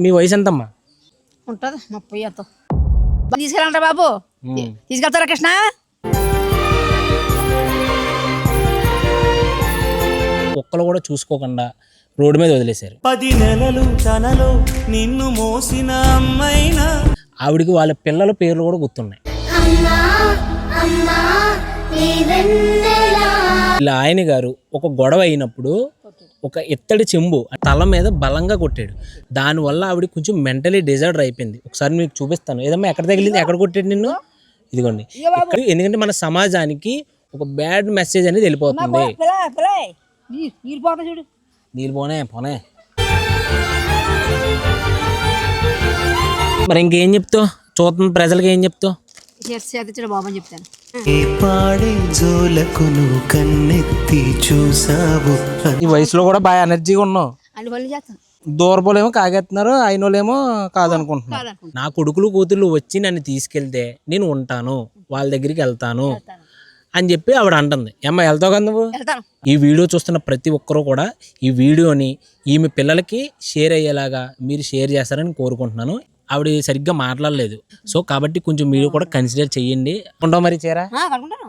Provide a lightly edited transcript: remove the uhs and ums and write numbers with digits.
మీ వయసు ఎంతమ్మా? ఉంటుంది 30 ఎంతో. తీసుకెళ్ళండి బాబు, తీసుకెళ్తారా కృష్ణ? ఒక్కలు కూడా చూసుకోకుండా రోడ్డు మీద వదిలేశారు. 10 నెలలు తనలో నిన్ను మోసిన అమ్మైనా ఆవిడికి వాళ్ళ పిల్లల పేర్లు కూడా గుర్తున్నాయి. ఇలా ఆయన గారు ఒక గొడవ అయినప్పుడు ఒక ఇత్తడి చెంబు తల మీద బలంగా కొట్టాడు. దానివల్ల ఆవిడ కొంచెం మెంటలీ డిజార్డర్ అయిపోయింది. ఒకసారి మీకు చూపిస్తాను. ఏదమ్మా ఎక్కడ తగిలింది, ఎక్కడ కొట్టాడు నిన్ను? ఇదిగోండి. ఎందుకంటే మన సమాజానికి ఒక బ్యాడ్ మెసేజ్ అనేది వెళ్ళిపోతుంది. నీళ్ళు పోనే మరి ఇంకేం చెప్తావు? చూస్తున్న ప్రజలకి ఏం చెప్తావు? బాబు అని చెప్తాను. ఈ వయసులో కూడా బాగా ఎనర్జీగా ఉన్నావు. అన్ని పనులు చేస్తాను. దూరపోలేమో కాగేస్తున్నారు, అయినోళ్ళేమో కాదనుకుంటున్నారు. నా కొడుకులు కూతుళ్ళు వచ్చి నన్ను తీసుకెళ్తే నేను ఉంటాను, వాళ్ళ దగ్గరికి వెళ్తాను అని చెప్పి ఆవిడ అంటుంది. ఏమ్మా వెళ్తావు కదా నువ్వు? ఈ వీడియో చూస్తున్న ప్రతి ఒక్కరూ కూడా ఈ వీడియోని ఈమె పిల్లలకి షేర్ అయ్యేలాగా మీరు షేర్ చేస్తారని కోరుకుంటున్నాను. ఆవిడ సరిగ్గా మాట్లాడలేదు, సో కాబట్టి కొంచెం మీరు కూడా కన్సిడర్ చెయ్యండి. ఉంటావు మరి చేరా? కడుకుంటాను.